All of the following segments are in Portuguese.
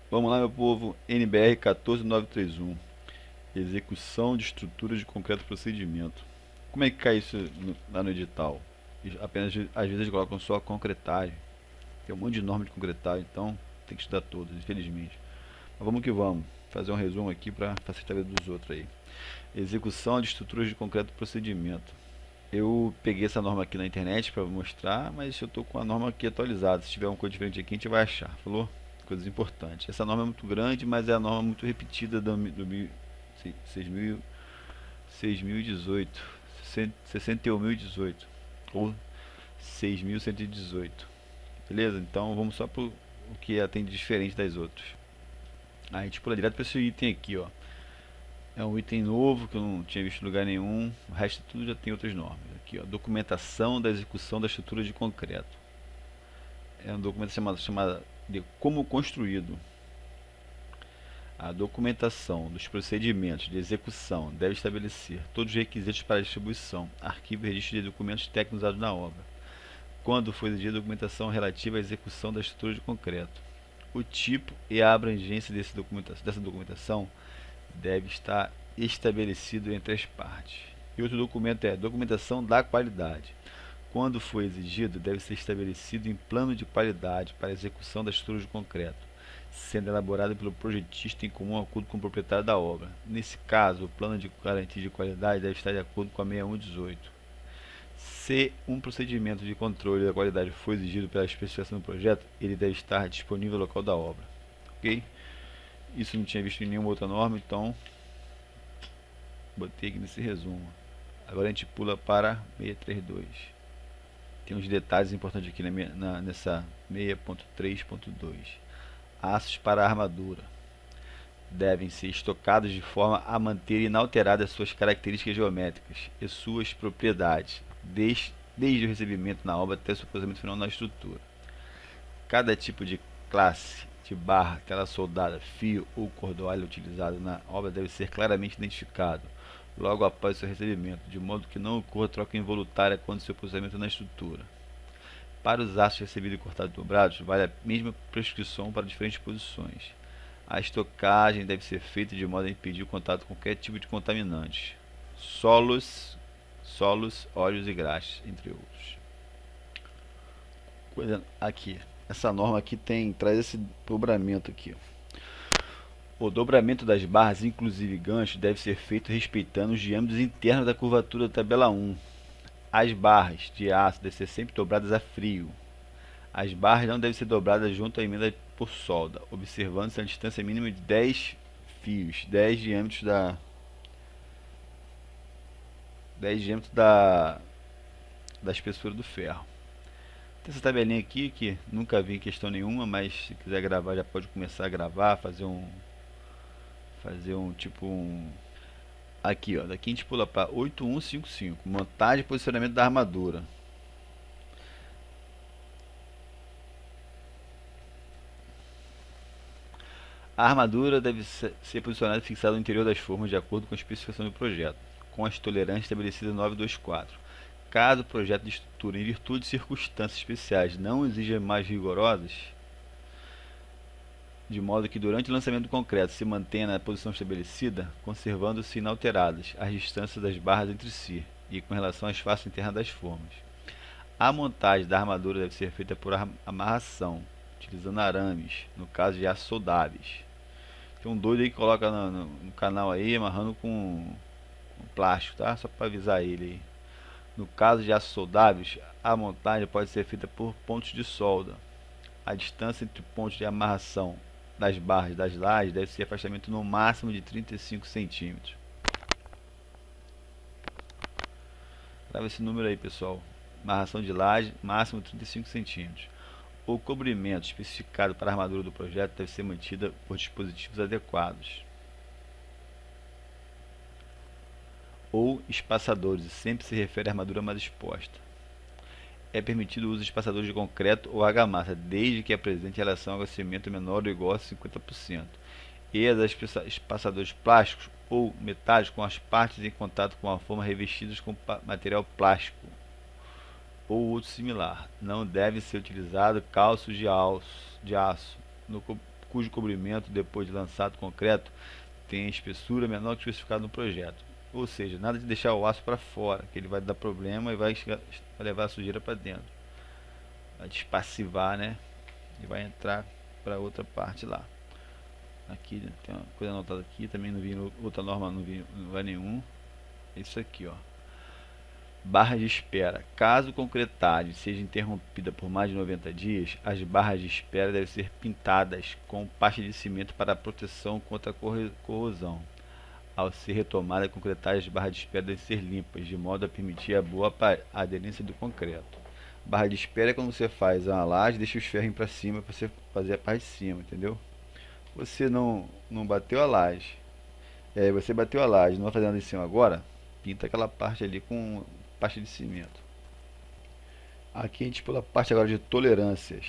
Vamos lá, meu povo. NBR 14931. Execução de estrutura de concreto procedimento. Como é que cai isso lá no edital? Apenas, às vezes, colocam só concretagem. Tem um monte de norma de concretagem, então tem que estudar todas, infelizmente. Mas vamos que vamos. Fazer um resumo aqui para facilitar a vida dos outros aí. Execução de estruturas de concreto procedimento. Eu peguei essa norma aqui na internet para mostrar, mas eu estou com a norma aqui atualizada. Se tiver uma coisa diferente aqui, a gente vai achar. Falou? Coisas importantes. Essa norma é muito grande, mas é a norma muito repetida do 6.018, 61.018 ou 6.118. Beleza? Então vamos só para o que tem de diferente das outras. A gente pula direto para esse item aqui, ó. É um item novo que eu não tinha visto em lugar nenhum. O resto tudo já tem outras normas. Aqui, ó, documentação da execução da estrutura de concreto. É um documento chamado de como construído. A documentação dos procedimentos de execução deve estabelecer todos os requisitos para a distribuição, arquivo e registro de documentos técnicos usados na obra, quando for exigida documentação relativa à execução da estrutura de concreto. O tipo e a abrangência dessa documentação deve estar estabelecido entre as partes. E outro documento é documentação da qualidade. Quando for exigido, deve ser estabelecido em plano de qualidade para a execução da estrutura de concreto, sendo elaborado pelo projetista em comum acordo com o proprietário da obra. Nesse caso, o plano de garantia de qualidade deve estar de acordo com a 6118. Se um procedimento de controle da qualidade for exigido pela especificação do projeto, ele deve estar disponível no local da obra. Ok? Isso não tinha visto em nenhuma outra norma, então botei aqui nesse resumo. Agora a gente pula para 632. Tem uns detalhes importantes aqui nessa 6.3.2. Aços para a armadura devem ser estocados de forma a manter inalteradas suas características geométricas e suas propriedades, desde o recebimento na obra até o seu processamento final na estrutura. Cada tipo de classe de barra, tela soldada, fio ou cordoalho utilizado na obra deve ser claramente identificado logo após seu recebimento, de modo que não ocorra troca involuntária quando seu processamento na estrutura. Para os aços recebidos e cortados dobrados, vale a mesma prescrição para diferentes posições. A estocagem deve ser feita de modo a impedir o contato com qualquer tipo de contaminante, solos, óleos e graxas, entre outros. Aqui, essa norma aqui traz esse dobramento aqui. O dobramento das barras, inclusive ganchos, deve ser feito respeitando os diâmetros internos da curvatura da tabela 1. As barras de aço devem ser sempre dobradas a frio. As barras não devem ser dobradas junto à emenda por solda, observando-se a distância mínima de 10 fios, 10 diâmetros da espessura do ferro. Tem essa tabelinha aqui que nunca vi em questão nenhuma, mas se quiser gravar já pode começar a gravar, fazer um tipo um. Aqui, ó, daqui a gente pula para 8155, montagem e posicionamento da armadura. A armadura deve ser posicionada e fixada no interior das formas de acordo com a especificação do projeto, com as tolerâncias estabelecidas no 924. Caso o projeto de estrutura, em virtude de circunstâncias especiais, não exija mais rigorosas, de modo que durante o lançamento do concreto se mantenha na posição estabelecida, conservando-se inalteradas as distâncias das barras entre si e com relação às faces internas das formas. A montagem da armadura deve ser feita por amarração, utilizando arames, no caso de aços soldáveis. Tem um doido aí que coloca no canal aí, amarrando com plástico, tá? Só para avisar ele aí. No caso de aços soldáveis, a montagem pode ser feita por pontos de solda. A distância entre pontos de amarração das barras das lajes deve ser afastamento no máximo de 35 centímetros. Grava esse número aí, pessoal. Amarração de laje, máximo 35 centímetros. O cobrimento especificado para a armadura do projeto deve ser mantida por dispositivos adequados ou espaçadores, e sempre se refere à armadura mais exposta. É permitido o uso de espaçadores de concreto ou argamassa, desde que apresente relação ao aquecimento menor ou igual a 50%, e as espaçadores plásticos ou metálicos com as partes em contato com a forma revestidas com material plástico ou outro similar. Não deve ser utilizado calços de aço no cujo cobrimento depois de lançado o concreto tem espessura menor que especificado no projeto. Ou seja, nada de deixar o aço para fora, que ele vai dar problema e vai levar a sujeira para dentro. Vai despassivar, né? E vai entrar para outra parte lá. Aqui tem uma coisa anotada aqui, também não vi outra norma, não vi em lugar nenhum. Isso aqui, ó. Barra de espera. Caso concretagem seja interrompida por mais de 90 dias, as barras de espera devem ser pintadas com pasta de cimento para proteção contra a corrosão. Ao ser retomada a concretagem, as barras de espera devem ser limpas, de modo a permitir a boa aderência do concreto. Barra de espera é quando você faz uma laje, deixa os ferros para cima para você fazer a parte de cima, entendeu? Você não bateu a laje, você bateu a laje, não vai fazer nada em cima agora, pinta aquela parte ali com pasta de cimento. Aqui a gente pula a parte agora de tolerâncias,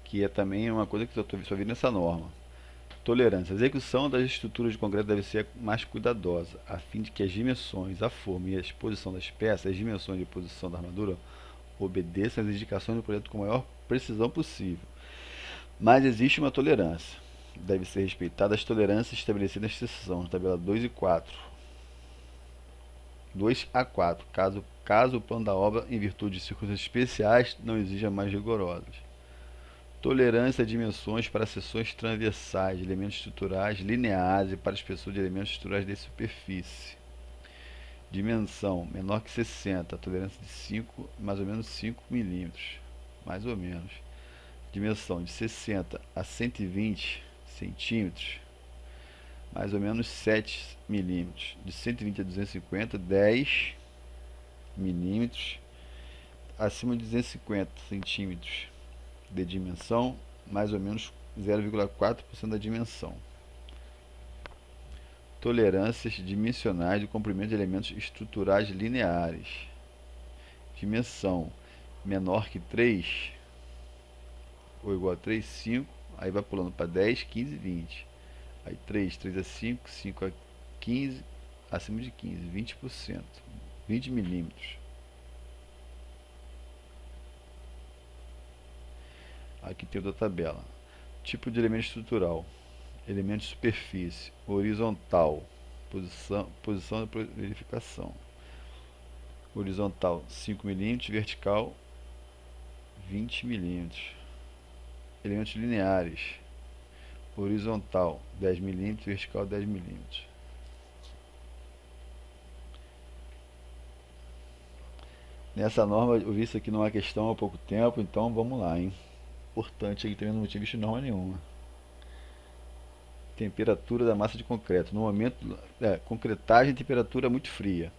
que é também uma coisa que eu só vi nessa norma. Tolerância. A execução das estruturas de concreto deve ser mais cuidadosa, a fim de que as dimensões, a forma e a exposição das peças, as dimensões e posição da armadura, obedeçam às indicações do projeto com a maior precisão possível. Mas existe uma tolerância. Deve ser respeitada as tolerâncias estabelecidas na seção, tabela 2 e 4. 2 a 4, caso o plano da obra, em virtude de circunstâncias especiais, não exija mais rigorosas. Tolerância a dimensões para seções transversais, elementos estruturais lineares e para espessura de elementos estruturais de superfície. Dimensão menor que 60, tolerância de 5, mais ou menos 5 milímetros, mais ou menos. Dimensão de 60 a 120 centímetros, mais ou menos 7 milímetros. De 120 a 250, 10 milímetros. Acima de 250 centímetros de dimensão, mais ou menos 0,4% da dimensão. Tolerâncias dimensionais de comprimento de elementos estruturais lineares. Dimensão menor que 3 ou igual a 3, 5, aí vai pulando para 10, 15, 20. Aí 3 a 5, 5 a 15, acima de 15, 20%, 20 milímetros. Aqui tem outra tabela. Tipo de elemento estrutural. Elemento de superfície. Horizontal. Posição de verificação. Horizontal 5 milímetros, vertical 20 milímetros. Elementos lineares. Horizontal 10 milímetros, vertical 10 milímetros. Nessa norma eu vi isso aqui numa questão há pouco tempo, então vamos lá, hein? Importante aqui também, não tinha visto norma nenhuma. Temperatura da massa de concreto. No momento, concretagem, temperatura muito fria.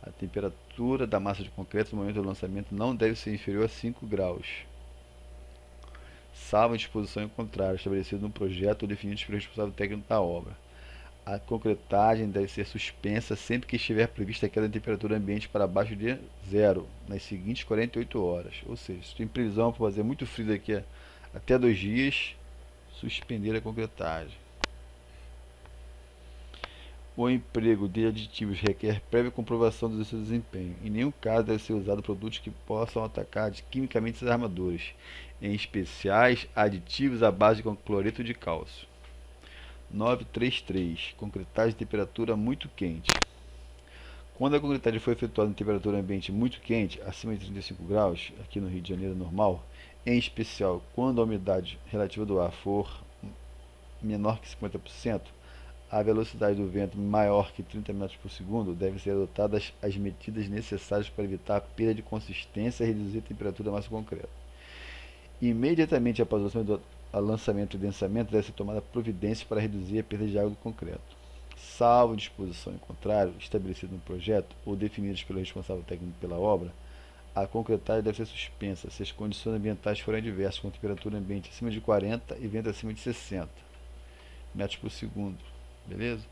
A temperatura da massa de concreto no momento do lançamento não deve ser inferior a 5 graus. Salvo a disposição em contrário, estabelecido no projeto ou definido pelo responsável técnico da obra. A concretagem deve ser suspensa sempre que estiver prevista queda de temperatura ambiente para abaixo de zero, nas seguintes 48 horas. Ou seja, se tem previsão para fazer muito frio daqui até 2 dias, suspender a concretagem. O emprego de aditivos requer prévia comprovação do seu desempenho. Em nenhum caso deve ser usado produtos que possam atacar quimicamente as armaduras, em especiais aditivos à base de cloreto de cálcio. 933. Concretagem de temperatura muito quente. Quando a concretagem for efetuada em temperatura ambiente muito quente, acima de 35 graus, aqui no Rio de Janeiro normal, em especial quando a umidade relativa do ar for menor que 50%, a velocidade do vento maior que 30 metros por segundo, devem ser adotadas as medidas necessárias para evitar a perda de consistência e reduzir a temperatura da massa concreta. Imediatamente após o lançamento e densamento, deve ser tomada providência para reduzir a perda de água do concreto. Salvo disposição em contrário, estabelecida no projeto ou definidas pelo responsável técnico pela obra, a concretagem deve ser suspensa se as condições ambientais forem adversas, com temperatura ambiente acima de 40 e vento acima de 60 metros por segundo. Beleza?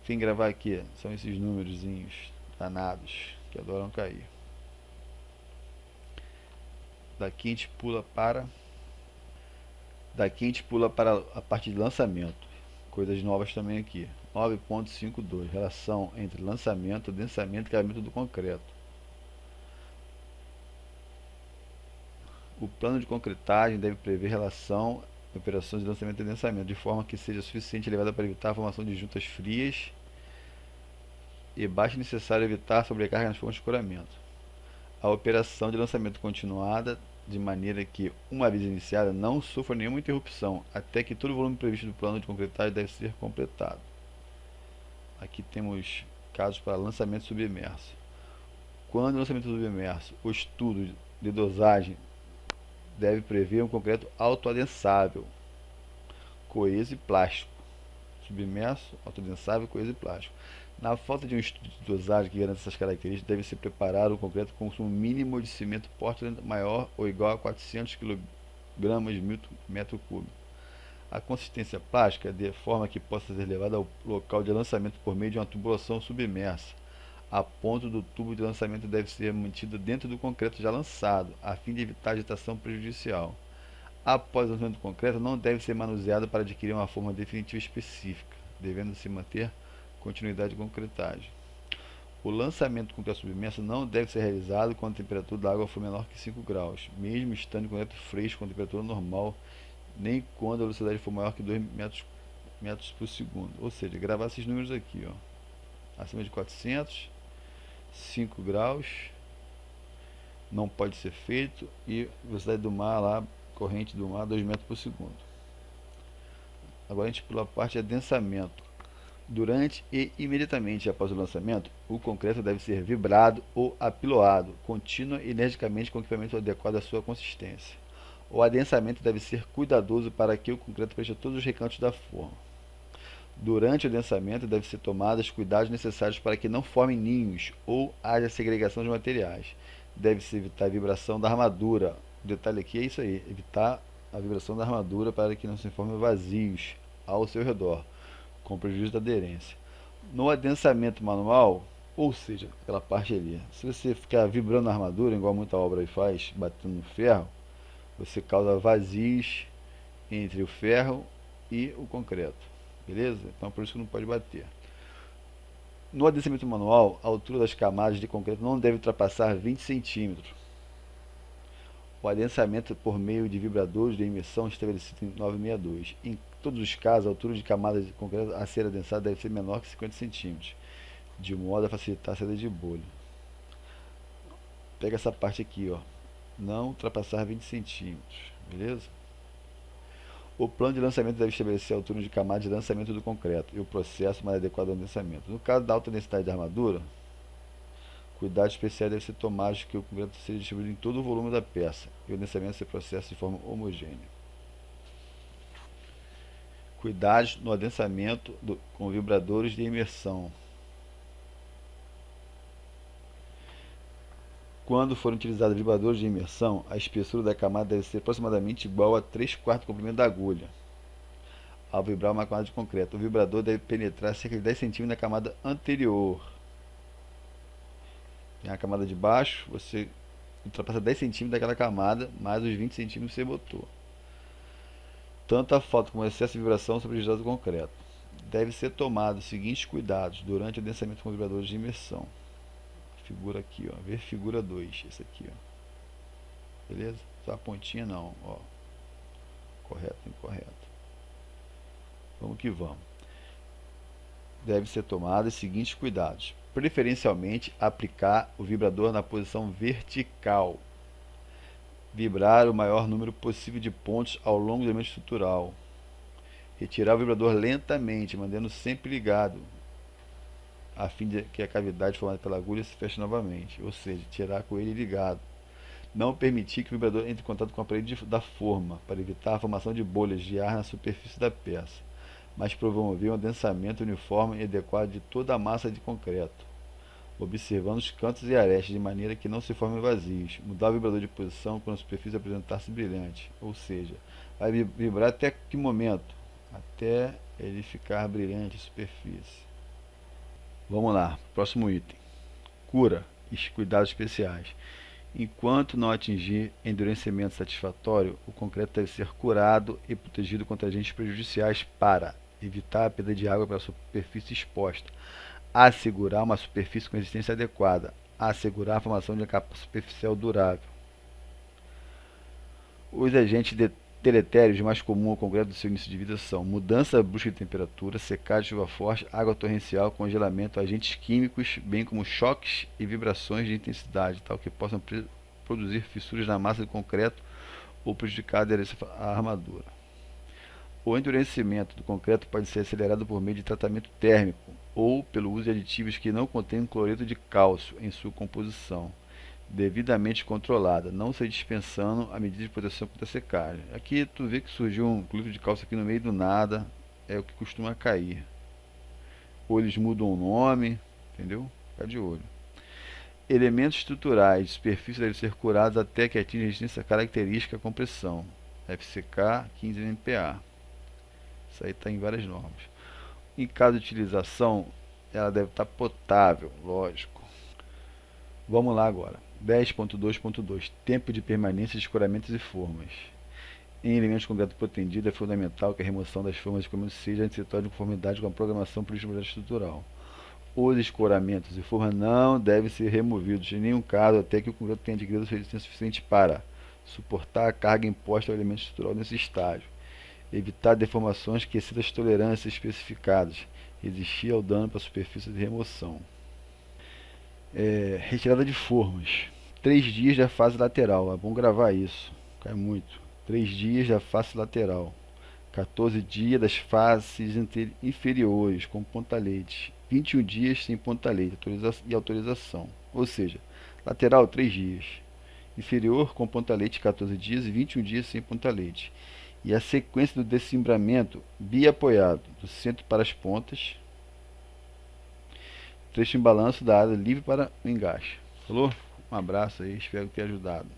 Quem gravar aqui são esses númerozinhos danados que adoram cair. Daqui a gente pula para a parte de lançamento. Coisas novas também aqui. 9.52. Relação entre lançamento, densamento e acabamento do concreto. O plano de concretagem deve prever relação operações de lançamento e adensamento, de forma que seja suficiente elevada para evitar a formação de juntas frias e baixo necessário evitar sobrecarga nas formas de escoramento. A operação de lançamento continuada, de maneira que, uma vez iniciada, não sofra nenhuma interrupção, até que todo o volume previsto do plano de concretagem deve ser completado. Aqui temos casos para lançamento submerso. Quando o lançamento submerso, o estudo de dosagem deve prever um concreto autoadensável, coeso e plástico. Submerso, autoadensável, coeso e plástico. Na falta de um estudo de dosagem que garanta essas características, deve ser preparado o concreto com consumo mínimo de cimento Portland maior ou igual a 400 kg metro cúbico. A consistência plástica, de forma que possa ser levada ao local de lançamento por meio de uma tubulação submersa. A ponta do tubo de lançamento deve ser mantida dentro do concreto já lançado, a fim de evitar agitação prejudicial. Após o lançamento do concreto, não deve ser manuseado para adquirir uma forma definitiva específica, devendo se manter continuidade de concretagem. O lançamento com concreto submerso não deve ser realizado quando a temperatura da água for menor que 5 graus, mesmo estando em concreto fresco com temperatura normal, nem quando a velocidade for maior que 2 metros por segundo. Ou seja, gravar esses números aqui, ó. Acima de 400, 5 graus, não pode ser feito, e velocidade do mar lá, corrente do mar, 2 metros por segundo. Agora a gente pula a parte de adensamento. Durante e imediatamente após o lançamento, o concreto deve ser vibrado ou apiloado, contínua e energicamente com equipamento adequado à sua consistência. O adensamento deve ser cuidadoso para que o concreto preencha todos os recantos da forma. Durante o adensamento, devem ser tomados cuidados necessários para que não formem ninhos ou haja segregação de materiais. Deve-se evitar a vibração da armadura. O detalhe aqui é isso aí, evitar a vibração da armadura para que não se formem vazios ao seu redor, com prejuízo da aderência. No adensamento manual, ou seja, aquela parte ali, se você ficar vibrando a armadura, igual muita obra aí faz, batendo no ferro, você causa vazios entre o ferro e o concreto, beleza? Então por isso que não pode bater. No adensamento manual, a altura das camadas de concreto não deve ultrapassar 20 centímetros. O adensamento por meio de vibradores de imersão estabelecido em 962. Em todos os casos, a altura de camada de concreto a ser adensada deve ser menor que 50 centímetros, de modo a facilitar a saída de bolha. Pega essa parte aqui, ó, não ultrapassar 20 centímetros, beleza? O plano de lançamento deve estabelecer a altura de camada de lançamento do concreto e o processo mais adequado ao lançamento. No caso da alta densidade de armadura, cuidados especiais devem ser tomados que o concreto seja distribuído em todo o volume da peça e o lançamento se processa de forma homogênea. Cuidados no adensamento com vibradores de imersão. Quando forem utilizados vibradores de imersão, a espessura da camada deve ser aproximadamente igual a 3/4 do comprimento da agulha. Ao vibrar uma camada de concreto, o vibrador deve penetrar cerca de 10 cm na camada anterior. Tem a camada de baixo, você ultrapassa 10 cm daquela camada, mais os 20 cm que você botou. Tanto a falta como o excesso de vibração são prejudiciais do concreto. Deve ser tomado os seguintes cuidados durante o adensamento com vibradores de imersão. Figura aqui, ó, ver figura 2, esse aqui, ó. Beleza? Só a pontinha não, ó. Correto, incorreto. Vamos que vamos. Deve ser tomado os seguintes cuidados. Preferencialmente, aplicar o vibrador na posição vertical. Vibrar o maior número possível de pontos ao longo do elemento estrutural. Retirar o vibrador lentamente, mantendo sempre ligado, a fim de que a cavidade formada pela agulha se feche novamente, ou seja, tirar com ele ligado. Não permitir que o vibrador entre em contato com a parede da forma, para evitar a formação de bolhas de ar na superfície da peça, mas promover um adensamento uniforme e adequado de toda a massa de concreto, observando os cantos e arestas de maneira que não se formem vazios. Mudar o vibrador de posição quando a superfície apresentar-se brilhante, ou seja, vai vibrar até que momento? Até ele ficar brilhante a superfície. Vamos lá, próximo item. Cura e cuidados especiais. Enquanto não atingir endurecimento satisfatório, o concreto deve ser curado e protegido contra agentes prejudiciais para evitar a perda de água pela superfície exposta, assegurar uma superfície com resistência adequada, assegurar a formação de uma capa superficial durável. Os agentes deletérios mais comuns ao concreto do seu início de vida são mudança brusca de temperatura, secagem, chuva forte, água torrencial, congelamento, agentes químicos, bem como choques e vibrações de intensidade, tal que possam produzir fissuras na massa do concreto ou prejudicar a aderência à armadura. O endurecimento do concreto pode ser acelerado por meio de tratamento térmico ou pelo uso de aditivos que não contêm cloreto de cálcio em sua composição, devidamente controlada, não se dispensando a medida de proteção contra a secagem. Aqui tu vê que surgiu um cloreto de cálcio aqui no meio do nada, é o que costuma cair. Ou eles mudam o nome, entendeu? Fica de olho. Elementos estruturais de superfície devem ser curados até que atinja a resistência característica à compressão, FCK 15 MPa. Isso aí está em várias normas. Em caso de utilização, ela deve estar potável, lógico. Vamos lá agora. 10.2.2 Tempo de permanência de escoramentos e formas. Em elementos de concreto protendido, é fundamental que a remoção das formas de escoramento seja antecipada de conformidade com a programação por estabilidade estrutural. Os escoramentos e formas não devem ser removidos em nenhum caso até que o concreto tenha adquirido resistência suficiente para suportar a carga imposta ao elemento estrutural nesse estágio, evitar deformações que excedam as tolerâncias especificadas, resistir ao dano para a superfície de remoção. Retirada de formas. 3 dias da face lateral. É bom gravar isso. Cai muito. 3 dias da face lateral. 14 dias das faces inferiores com pontalete. 21 dias sem pontalete e autorização. Ou seja, lateral 3 dias. Inferior com pontalete 14 dias e 21 dias sem pontalete. E a sequência do descimbramento biapoiado, do centro para as pontas. Trecho em balanço da área livre para o engaste. Falou? Um abraço aí, espero ter ajudado.